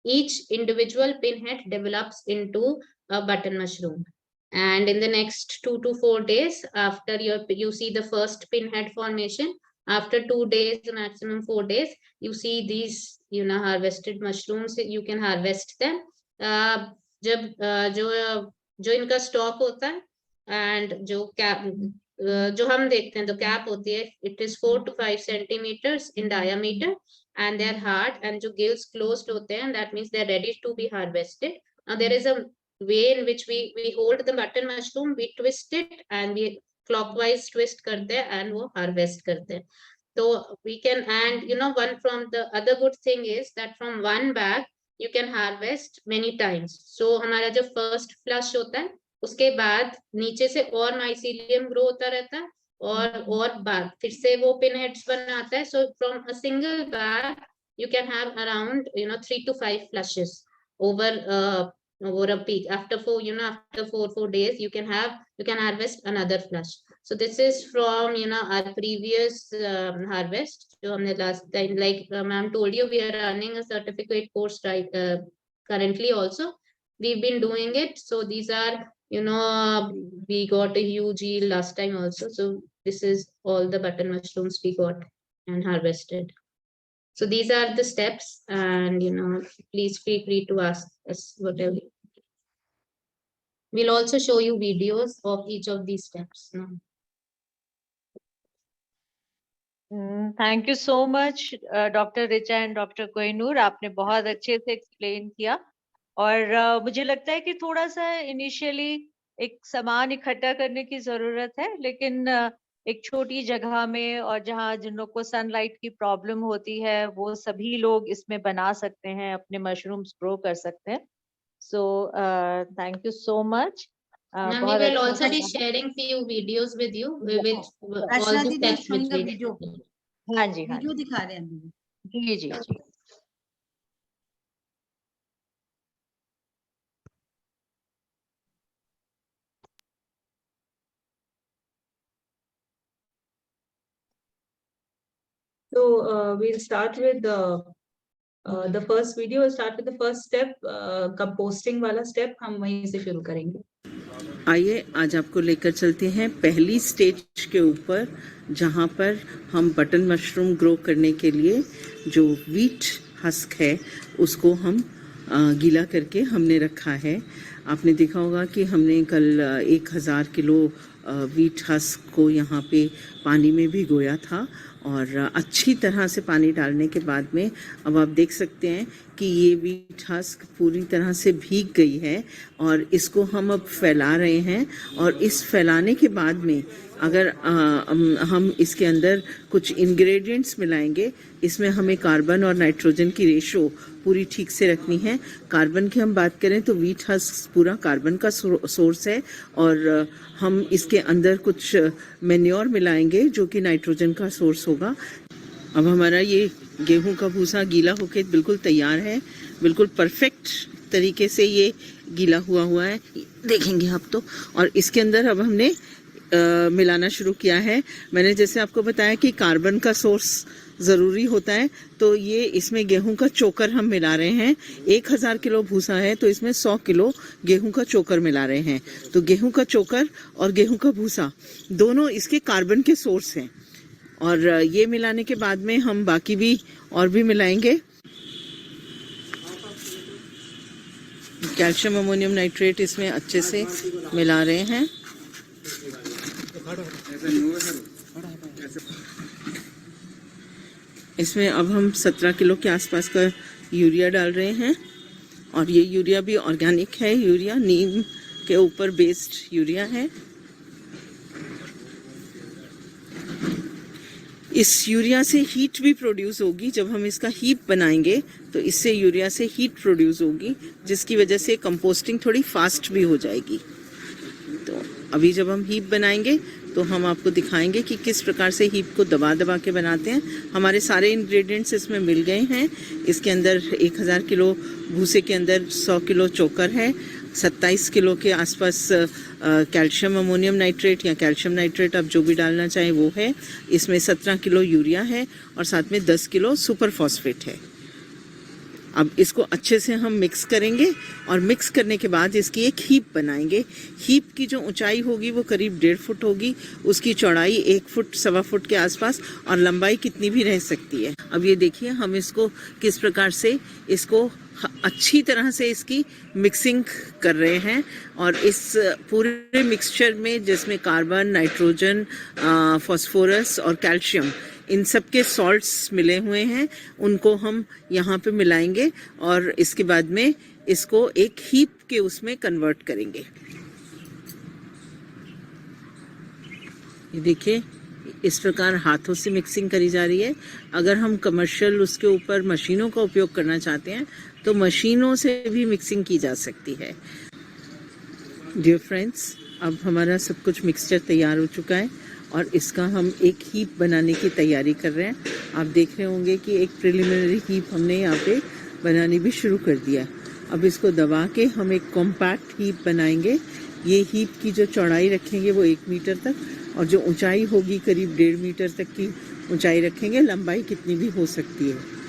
each individual pin head develops into a button mushroom, and in the next 2 to 4 days after you see the first pinhead formation, after 2 days maximum 4 days you see these harvested mushrooms. You can harvest them जो इनका stock होता है and जो cap जो हम देखते हैं तो कैप होती है, it is 4 to 5 centimeters in diameter and they're hard, and जो gills closed होते हैं, that means they're ready to be harvested. Now there is a way in which we hold the button mushroom, we twist it and we clockwise twist करते हैं and वो harvest करते हैं. So we can, and you know, one from the other good thing is that from one bag you can harvest many times. So हमारा जो first flush होता है उसके बाद नीचे से और माइसीलियम ग्रो होता रहता है और बाद फिर से वो पिन हेड्स बनाता है. So from a single bag you can have around 3 to 5 flushes over a peak. After 4 days you can harvest another flush. So this is from our previous harvest. So last time, like ma'am told you, we are running a certificate course right currently also. We've been doing it. So these are we got a huge yield last time also. So this is all the button mushrooms we got and harvested. So these are the steps, and please feel free to ask us whatever. We'll also show you videos of each of these steps now. Thank you so much doctor Richa and doctor Kohinoor, आपने बहुत अच्छे से explain किया. और मुझे लगता है कि थोड़ा सा इनिशियली एक सामान इकट्ठा करने की जरूरत है, लेकिन एक छोटी जगह में और जहाँ जिन लोग को सनलाइट की प्रॉब्लम होती है वो सभी लोग इसमें बना सकते हैं, अपने मशरूम्स ग्रो कर सकते हैं. So thank you so much. We will also be sharing few videos with you with all the steps which we video. हाँ जी, हाँ वीडियो दिखा रहे हैं जी जी जी. So we'll start with the first video. We'll start with the first step, composting वाला step. हम वहीं से शुरू करेंगे. आइए आज आपको लेकर चलते हैं पहली स्टेज के ऊपर, जहां पर हम बटन मशरूम ग्रो करने के लिए जो व्हीट हस्क है उसको हम गीला करके हमने रखा है. आपने देखा होगा कि हमने कल 1000 किलो व्हीट हस्क को यहाँ पे पानी में भिगोया था, और अच्छी तरह से पानी डालने के बाद में अब आप देख सकते हैं कि ये व्हीट हस्क पूरी तरह से भीग गई है, और इसको हम अब फैला रहे हैं. और इस फैलाने के बाद में अगर हम इसके अंदर कुछ इंग्रेडिएंट्स मिलाएंगे, इसमें हमें कार्बन और नाइट्रोजन की रेशो पूरी ठीक से रखनी है. कार्बन की हम बात करें तो व्हीट हस्क पूरा कार्बन का सोर्स है, और हम इसके अंदर कुछ मैन्योर मिलाएंगे जो कि नाइट्रोजन का सोर्स होगा. अब हमारा ये गेहूं का भूसा गीला होके बिल्कुल तैयार है, बिल्कुल परफेक्ट तरीके से ये गीला हुआ है, देखेंगे आप तो. और इसके अंदर अब हमने मिलाना शुरू किया है. मैंने जैसे आपको बताया कि कार्बन का सोर्स ज़रूरी होता है, तो ये इसमें गेहूं का चोकर हम मिला रहे हैं. 1000 किलो भूसा है तो इसमें 100 किलो गेहूं का चोकर मिला रहे हैं. तो गेहूं का चोकर और गेहूं का भूसा दोनों इसके कार्बन के सोर्स हैं. और ये मिलाने के बाद में हम बाकी भी और भी मिलाएंगे. कैल्शियम अमोनियम नाइट्रेट इसमें अच्छे से मिला रहे हैं. इसमें अब हम 17 किलो के आसपास का यूरिया डाल रहे हैं, और ये यूरिया भी ऑर्गेनिक है. यूरिया नीम के ऊपर बेस्ड यूरिया है. इस यूरिया से हीट भी प्रोड्यूस होगी. जब हम इसका हीप बनाएंगे तो इससे यूरिया से हीट प्रोड्यूस होगी, जिसकी वजह से कंपोस्टिंग थोड़ी फास्ट भी हो जाएगी. तो अभी जब हम हीप बनाएंगे तो हम आपको दिखाएंगे कि किस प्रकार से हीप को दबा दबा के बनाते हैं. हमारे सारे इंग्रेडिएंट्स इसमें मिल गए हैं. इसके अंदर 1000 किलो भूसे के अंदर 100 किलो चोकर है, 27 किलो के आसपास कैल्शियम अमोनियम नाइट्रेट या कैल्शियम नाइट्रेट आप जो भी डालना चाहें वो है. इसमें 17 किलो यूरिया है, और साथ में 10 किलो सुपर फॉस्फेट है. अब इसको अच्छे से हम मिक्स करेंगे और मिक्स करने के बाद इसकी एक हीप बनाएंगे। हीप की जो ऊंचाई होगी वो करीब 1.5 फुट होगी, उसकी चौड़ाई 1 फुट 1.25 फुट के आसपास, और लंबाई कितनी भी रह सकती है। अब ये देखिए हम इसको किस प्रकार से इसको अच्छी तरह से इसकी मिक्सिंग कर रहे हैं, और इस पूरे मिक्सचर में जिसमें कार्बन, नाइट्रोजन, फास्फोरस और कैल्शियम, इन सब के सॉल्ट्स मिले हुए हैं, उनको हम यहाँ पे मिलाएंगे और इसके बाद में इसको एक हीप के उसमें कन्वर्ट करेंगे। ये देखिए इस प्रकार हाथों से मिक्सिंग करी जा रही है। अगर हम कमर्शियल उसके ऊपर मशीनों का उपयोग करना चाहते हैं तो मशीनों से भी मिक्सिंग की जा सकती है। डियर फ्रेंड्स, अब हमारा सब कुछ मिक्सचर तैयार हो चुका है और इसका हम एक हीप बनाने की तैयारी कर रहे हैं। आप देख रहे होंगे कि एक प्रिलिमिनरी हीप हमने यहाँ पे बनानी भी शुरू कर दिया। अब इसको दबा के हम एक कॉम्पैक्ट हीप बनाएंगे। ये हीप की जो चौड़ाई रखेंगे वो 1 मीटर तक, और जो ऊंचाई होगी करीब 1.5 मीटर तक की ऊंचाई रखेंगे। लंबाई कितनी भी हो सकती है।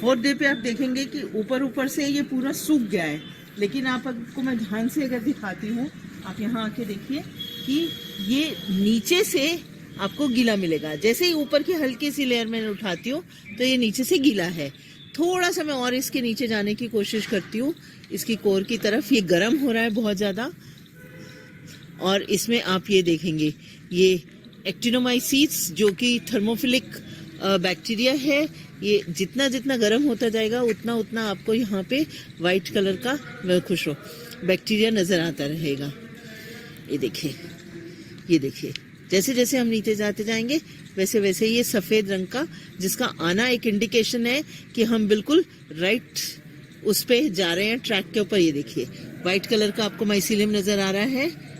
फोर्थ डे पे आप देखेंगे कि ऊपर ऊपर से ये पूरा सूख गया है, लेकिन आपको मैं ध्यान से अगर दिखाती हूँ, आप यहाँ आके देखिए कि ये नीचे से आपको गीला मिलेगा। जैसे ही ऊपर की हल्की सी लेयर मैंने उठाती हूँ तो ये नीचे से गीला है। थोड़ा सा मैं और इसके नीचे जाने की कोशिश करती हूँ, इसकी कोर की तरफ। ये गर्म हो रहा है बहुत ज़्यादा, और इसमें आप ये देखेंगे ये एक्टिनोमाइसीट्स जो कि थर्मोफिलिक बैक्टीरिया है। ये जितना जितना गर्म होता जाएगा उतना उतना आपको यहाँ पे वाइट कलर का, मैं खुश हो, बैक्टीरिया नज़र आता रहेगा। ये देखिए जैसे जैसे हम नीचे जाते जाएंगे वैसे वैसे ये सफ़ेद रंग का, जिसका आना एक इंडिकेशन है कि हम बिल्कुल राइट उस पे जा रहे हैं, ट्रैक के ऊपर। ये देखिए वाइट कलर का आपको माइसीलियम नज़र आ रहा है।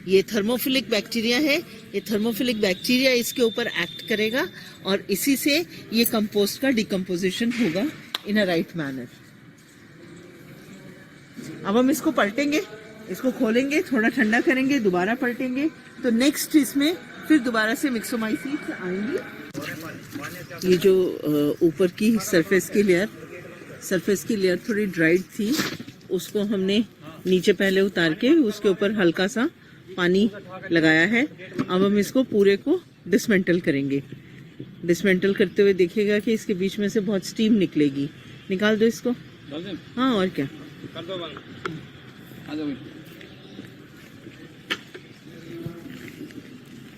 ये थर्मोफिलिक बैक्टीरिया है। ये थर्मोफिलिक बैक्टीरिया इसके ऊपर एक्ट करेगा और इसी से ये कंपोस्ट का डिकम्पोजिशन होगा इन अ राइट मैनर। अब हम इसको पलटेंगे, इसको खोलेंगे, थोड़ा ठंडा करेंगे, दोबारा पलटेंगे, तो नेक्स्ट इसमें फिर दोबारा से मिक्सोमाइसीट्स आएंगी। ये जो ऊपर की सरफेस की लेयर थोड़ी ड्राइड थी, उसको हमने नीचे पहले उतार के उसके ऊपर हल्का सा पानी लगाया है। अब हम इसको पूरे को डिसमेंटल करेंगे। डिसमेंटल करते हुए देखिएगा कि इसके बीच में से बहुत स्टीम निकलेगी। निकाल दो इसको। हाँ और क्या,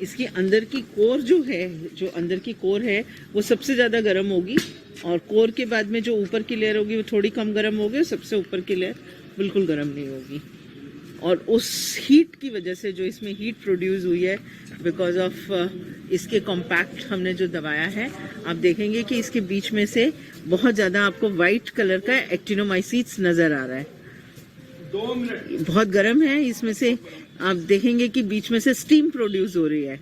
इसकी अंदर की कोर जो अंदर की कोर है वो सबसे ज़्यादा गर्म होगी, और कोर के बाद में जो ऊपर की लेयर होगी वो थोड़ी कम गर्म होगी, और सबसे ऊपर की लेयर बिल्कुल गर्म नहीं होगी। और उस हीट की वजह से जो इसमें हीट प्रोड्यूस हुई है बिकॉज ऑफ इसके कॉम्पैक्ट हमने जो दबाया है, आप देखेंगे कि इसके बीच में से बहुत ज़्यादा आपको वाइट कलर का एक्टिनोमाइसीट्स नज़र आ रहा है। 2 मिनट बहुत गर्म है। इसमें से आप देखेंगे कि बीच में से स्टीम प्रोड्यूस हो रही है।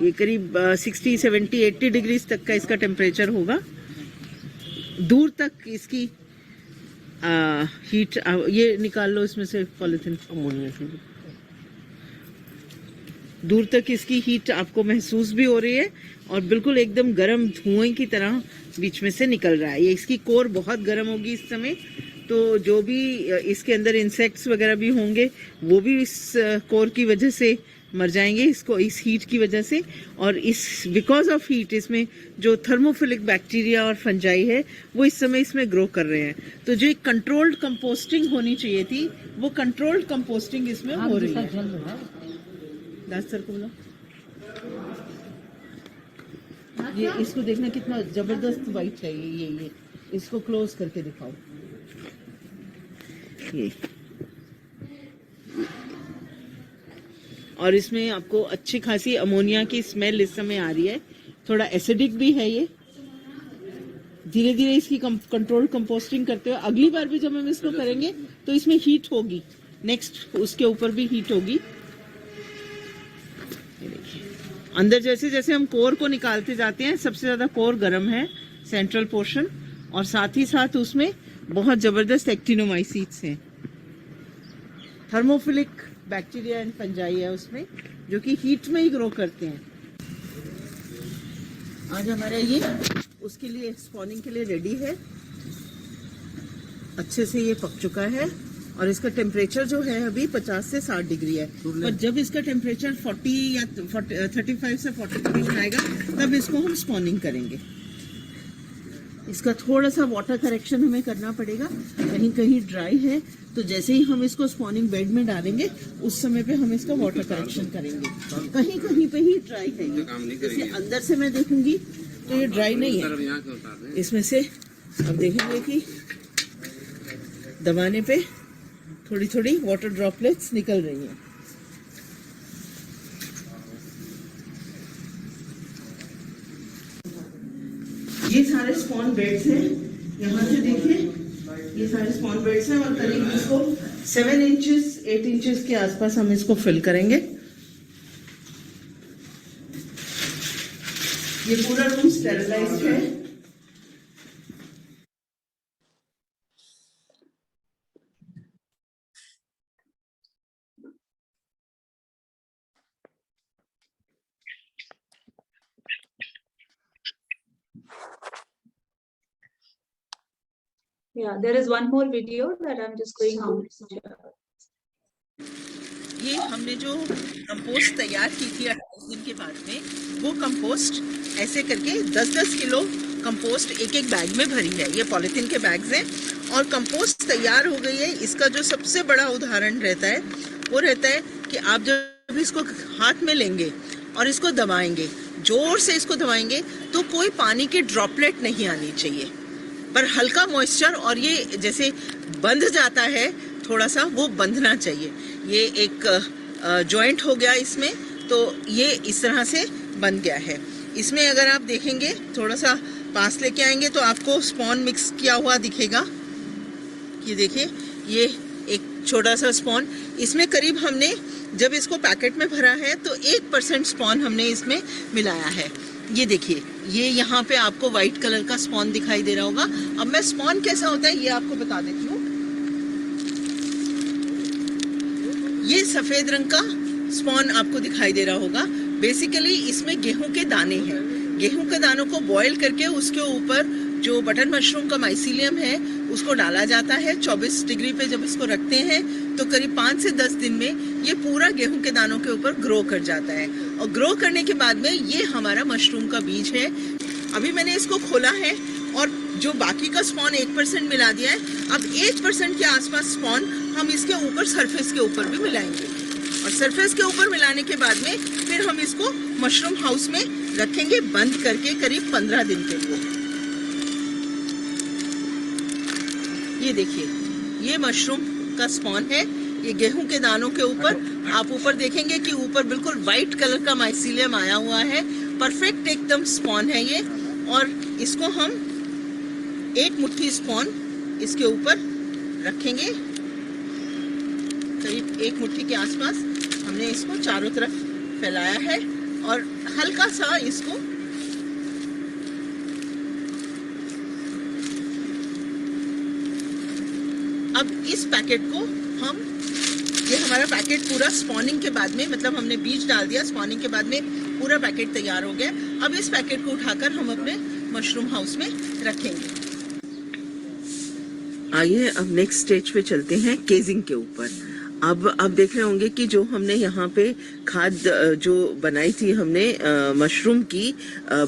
ये करीब 60, 70, 80 डिग्रीज तक का इसका टेम्परेचर होगा। दूर तक इसकी हीट, ये निकाल लो इसमें से पॉलिथीन, दूर तक इसकी हीट आपको महसूस भी हो रही है और बिल्कुल एकदम गर्म धुएं की तरह बीच में से निकल रहा है। ये इसकी कोर बहुत गर्म होगी इस समय, तो जो भी इसके अंदर इंसेक्ट्स वगैरह भी होंगे वो भी इस कोर की वजह से मर जाएंगे, इसको इस हीट की वजह से। और इस बिकॉज ऑफ हीट इसमें जो थर्मोफिलिक बैक्टीरिया और फंजाई है वो इस समय इसमें ग्रो कर रहे हैं। तो जो एक कंट्रोल्ड कंपोस्टिंग होनी चाहिए थी वो कंट्रोल्ड कंपोस्टिंग इसमें हो रही है। दास सर को बोलो, ये इसको देखना कितना जबरदस्त वाइट है। ये इसको क्लोज करके दिखाओ। ये और इसमें आपको अच्छी खासी अमोनिया की स्मेल इस समय आ रही है। थोड़ा एसिडिक भी है ये, धीरे धीरे इसकी कंट्रोल कंपोस्टिंग करते हुए अगली बार भी जब हम इसको करेंगे तो इसमें हीट होगी, नेक्स्ट उसके ऊपर भी हीट होगी। अंदर जैसे जैसे हम कोर को निकालते जाते हैं, सबसे ज्यादा कोर गर्म है, सेंट्रल पोर्शन, और साथ ही साथ उसमें बहुत जबरदस्त एक्टिनोमाइसीट्स हैं, थर्मोफिलिक बैक्टीरिया एंड फंजाई है उसमें, जो कि हीट में ही ग्रो करते हैं। आज हमारा ये उसके लिए स्पॉनिंग के लिए रेडी है, अच्छे से ये पक चुका है और इसका टेम्परेचर जो है अभी 50 से 60 डिग्री है। और जब इसका टेम्परेचर 40 या 35 से 40 डिग्री आएगा तब इसको हम स्पॉनिंग करेंगे। इसका थोड़ा सा वाटर करेक्शन हमें करना पड़ेगा, कहीं कहीं ड्राई है, तो जैसे ही हम इसको स्पॉनिंग बेड में डालेंगे उस समय पे हम इसका वाटर करेक्शन करेंगे। कहीं कहीं पे ही ड्राई है ये, जैसे अंदर से मैं देखूंगी तो ये ड्राई नहीं है। इसमें से अब देखेंगे कि दबाने पे थोड़ी थोड़ी वाटर ड्रॉपलेट्स निकल रही हैं। ये सारे स्पॉन बेड्स हैं, यहाँ से देखिए ये सारे स्पॉन बेड्स हैं और करीब इसको 7 इंचेस 8 इंचेस के आसपास हम इसको फिल करेंगे। ये पूरा रूम स्टेरिलाइज्ड है। Yeah, there is one more video that I'm just going to share. ये हमने जो कंपोस्ट तैयार की थी 28 दिन के बाद में, वो कंपोस्ट ऐसे करके 10-10 किलो कंपोस्ट एक एक बैग में भरी है। ये पॉलिथीन के बैग्स हैं और कंपोस्ट तैयार हो गई है। इसका जो सबसे बड़ा उदाहरण रहता है वो रहता है कि आप जब इसको हाथ में लेंगे और इसको दबाएंगे, जोर से इसको दबाएंगे, तो कोई पानी की ड्रॉपलेट नहीं आनी चाहिए, पर हल्का मॉइस्चर, और ये जैसे बंध जाता है थोड़ा सा, वो बंधना चाहिए। ये एक जॉइंट हो गया इसमें, तो ये इस तरह से बन गया है। इसमें अगर आप देखेंगे, थोड़ा सा पास लेके आएंगे तो आपको स्पॉन मिक्स किया हुआ दिखेगा। ये देखिए, ये एक छोटा सा स्पॉन, इसमें करीब हमने जब इसको पैकेट में भरा है तो 1% स्पॉन हमने इसमें मिलाया है। ये देखिए, ये यहाँ पे आपको व्हाइट कलर का स्पॉन दिखाई दे रहा होगा। अब मैं स्पॉन कैसा होता है ये आपको बता देती हूँ। ये सफेद रंग का स्पॉन आपको दिखाई दे रहा होगा। बेसिकली इसमें गेहूं के दाने हैं। गेहूं के दानों को बॉईल करके उसके ऊपर जो बटन मशरूम का माइसीलियम है उसको डाला जाता है। 24 डिग्री पे जब इसको रखते हैं तो करीब 5 से 10 दिन में ये पूरा गेहूं के दानों के ऊपर ग्रो कर जाता है, और ग्रो करने के बाद में ये हमारा मशरूम का बीज है। अभी मैंने इसको खोला है और जो बाकी का स्पॉन 1% मिला दिया है। अब 1% के आसपास स्पॉन हम इसके ऊपर सरफेस के ऊपर भी मिलाएंगे, और सरफेस के ऊपर मिलाने के बाद में फिर हम इसको मशरूम हाउस में रखेंगे बंद करके करीब 15 दिन के लिए। ये देखिए, ये मशरूम का स्पॉन है। ये गेहूं के दानों के ऊपर आप ऊपर देखेंगे कि ऊपर बिल्कुल व्हाइट कलर का माइसीलियम आया हुआ है। परफेक्ट एकदम स्पॉन है ये, और इसको हम 1 मुट्ठी स्पॉन इसके ऊपर रखेंगे। करीब 1 मुट्ठी के आसपास हमने इसको चारों तरफ फैलाया है, और हल्का सा इसको अब इस पैकेट को हम, ये हमारा पैकेट पूरा स्पॉनिंग के बाद में, मतलब हमने बीज डाल दिया, स्पॉनिंग के बाद में पूरा पैकेट तैयार हो गया। अब इस पैकेट को उठाकर हम अपने मशरूम हाउस में रखेंगे। आइए अब नेक्स्ट स्टेज पे चलते हैं, केजिंग के ऊपर। अब देख रहे होंगे कि जो हमने यहाँ पे खाद जो बनाई थी हमने मशरूम की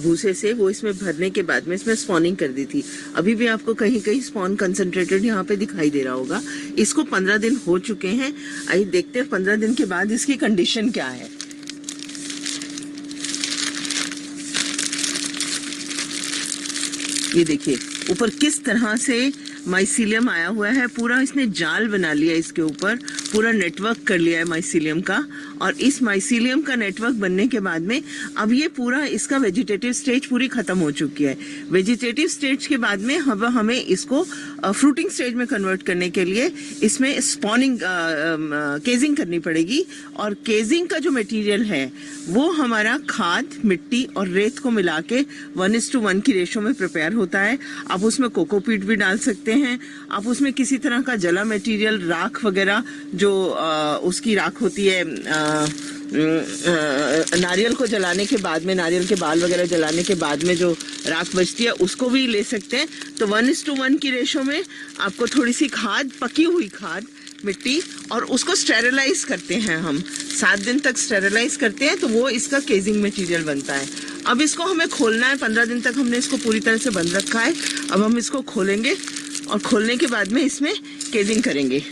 भूसे से, वो इसमें भरने के बाद में इसमें स्पॉनिंग कर दी थी। अभी भी आपको कहीं कहीं स्पॉन कंसंट्रेटेड यहाँ पे दिखाई दे रहा होगा। इसको 15 दिन हो चुके हैं। आइए देखते हैं 15 दिन के बाद इसकी कंडीशन क्या है। ये देखिए ऊपर किस तरह से माइसीलियम आया हुआ है, पूरा इसने जाल बना लिया, इसके ऊपर पूरा नेटवर्क कर लिया है माइसीलियम का, और इस माइसीलियम का नेटवर्क बनने के बाद में अब ये पूरा इसका वेजिटेटिव स्टेज पूरी खत्म हो चुकी है। वेजिटेटिव स्टेज के बाद में अब हमें इसको फ्रूटिंग स्टेज में कन्वर्ट करने के लिए इसमें स्पॉनिंग केजिंग करनी पड़ेगी। और केजिंग का जो मटेरियल है वो हमारा खाद, मिट्टी और रेत को मिला के 1:1 की रेशो में प्रिपेयर होता है। आप उसमें कोकोपीट भी डाल सकते हैं, आप उसमें किसी तरह का जला मटेरियल, राख वगैरह जो उसकी राख होती है नारियल को जलाने के बाद में, नारियल के बाल वगैरह जलाने के बाद में जो राख बचती है उसको भी ले सकते हैं। तो 1:1 की रेशो में आपको थोड़ी सी खाद, पकी हुई खाद, मिट्टी, और उसको स्टेरिलाइज करते हैं हम 7 दिन तक स्टेरिलाइज करते हैं, तो वो इसका केजिंग मटेरियल बनता है। अब इसको हमें खोलना है, 15 दिन तक हमने इसको पूरी तरह से बंद रखा है। अब हम इसको खोलेंगे और खोलने के बाद में इसमें केजिंग करेंगे।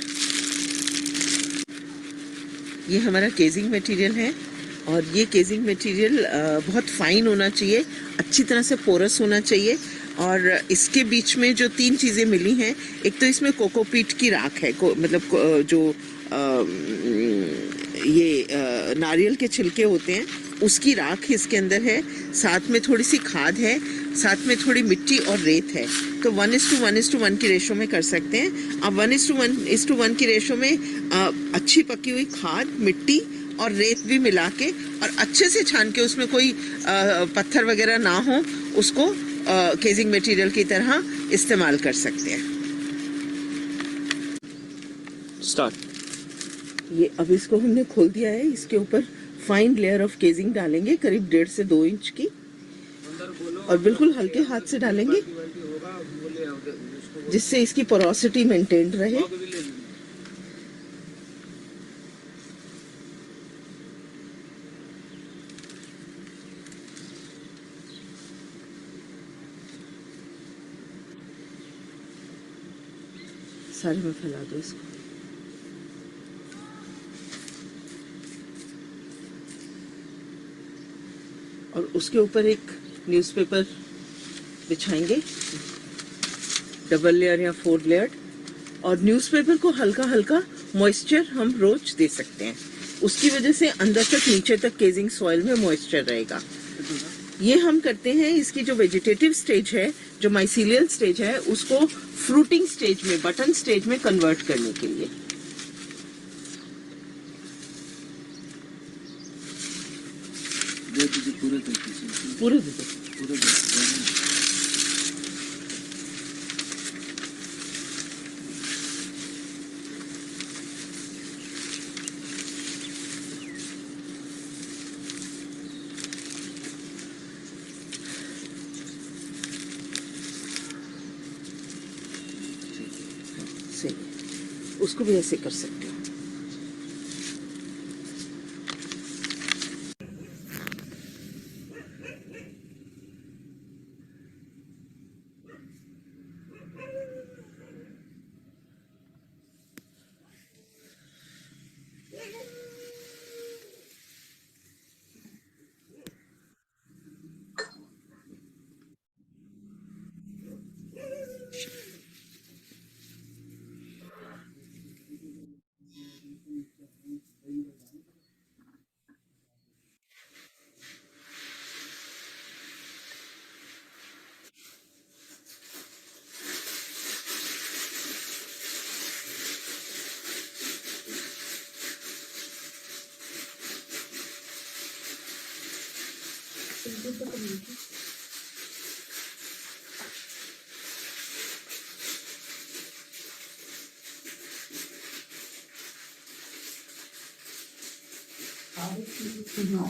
ये हमारा केजिंग मटेरियल है और ये केजिंग मटेरियल बहुत फाइन होना चाहिए, अच्छी तरह से पोरस होना चाहिए। और इसके बीच में जो 3 चीज़ें मिली हैं, एक तो इसमें कोकोपीट की राख है, मतलब जो ये नारियल के छिलके होते हैं उसकी राख इसके अंदर है, साथ में थोड़ी सी खाद है, साथ में थोड़ी मिट्टी और रेत है। तो 1:1 की रेशो में कर सकते हैं। अब 1:1 की रेशो में अच्छी पकी हुई खाद, मिट्टी और रेत भी मिला के और अच्छे से छान के, उसमें कोई पत्थर वगैरह ना हो, उसको केजिंग मटेरियल की तरह इस्तेमाल कर सकते हैं। स्टार्ट। ये अब इसको हमने खोल दिया है, इसके ऊपर फाइन लेयर ऑफ केजिंग डालेंगे करीब 1.5 से 2 इंच की, और बिल्कुल हल्के हाथ से डालेंगे जिससे इसकी पोरोसिटी मेंटेन्ड रहे। सारे में फैला दो इसको। और उसके ऊपर एक न्यूज़पेपर बिछाएंगे, डबल लेयर या 4 लेयर। और न्यूज़पेपर को हल्का हल्का मॉइस्चर हम रोज दे सकते हैं, उसकी वजह से अंदर तक, नीचे तक केजिंग सॉइल में मॉइस्चर रहेगा। ये हम करते हैं इसकी जो वेजिटेटिव स्टेज है, जो माइसीलियल स्टेज है, उसको फ्रूटिंग स्टेज में, बटन स्टेज में कन्वर्ट करने के लिए। पूरे दे दो। उसको भी ऐसे कर सकते हो।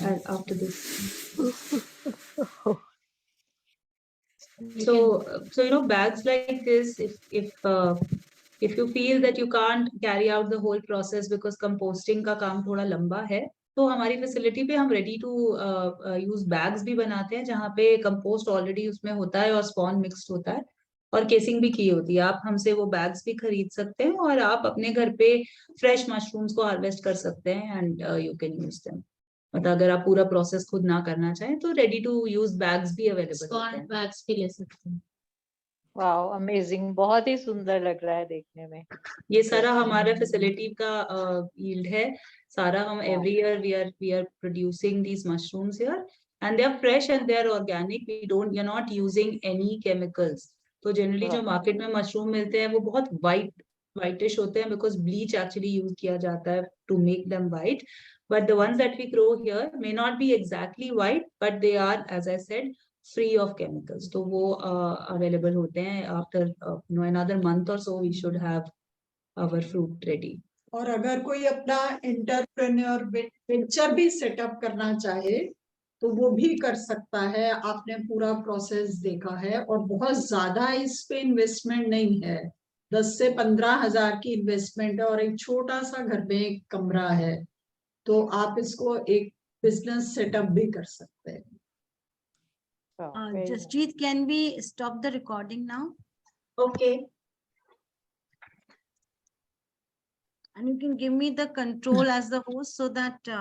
And after this. So bags like this, if you feel that you can't carry out the whole process because composting का काम थोड़ा लंबा है, तो हमारी फैसिलिटी पे हम रेडी टू यूज बैग्स भी बनाते हैं, जहाँ पे कंपोस्ट ऑलरेडी उसमें होता है और स्पॉन मिक्स्ड होता है और केसिंग भी की होती है। आप हमसे वो बैग्स भी खरीद सकते हैं और आप अपने घर पे फ्रेश मशरूम्स को हार्वेस्ट कर सकते हैं and you can use them. मतलब अगर आप पूरा प्रोसेस खुद ना करना चाहें तो रेडी टू यूज बैग्स भी अवेलेबल होते हैं। बैग्स भी ले सकते हैं। वाओ, अमेजिंग, बहुत ही सुंदर लग रहा है देखने में। ये सारा हमारा फैसिलिटी का यील्ड है सारा। हम Wow. Every year we are producing these mushrooms here and they are fresh and they are organic. We are not using any chemicals. तो जनरली जो Wow. मार्केट में मशरूम मिलते हैं वो बहुत वाइटिश होते हैं बिकॉज ब्लीच एक्चुअली यूज किया जाता है to make them white. But the ones that we grow here may not be exactly white but they are as I said free of chemicals. तो वो अवेलेबल होते हैं after another month or so we should have our fruit ready. और अगर कोई अपना entrepreneur venture भी setup करना चाहे तो वो भी कर सकता है। आपने पूरा प्रोसेस देखा है और बहुत ज्यादा इस पे इन्वेस्टमेंट नहीं है। 10 से 15 हजार की इन्वेस्टमेंट है और एक छोटा सा घर में एक कमरा है, तो आप इसको एक बिजनेस सेटअप भी कर सकते हैं। Wow, very nice. Jasjeet, can we stop the recording now? Okay. And you can give me the control as the host so that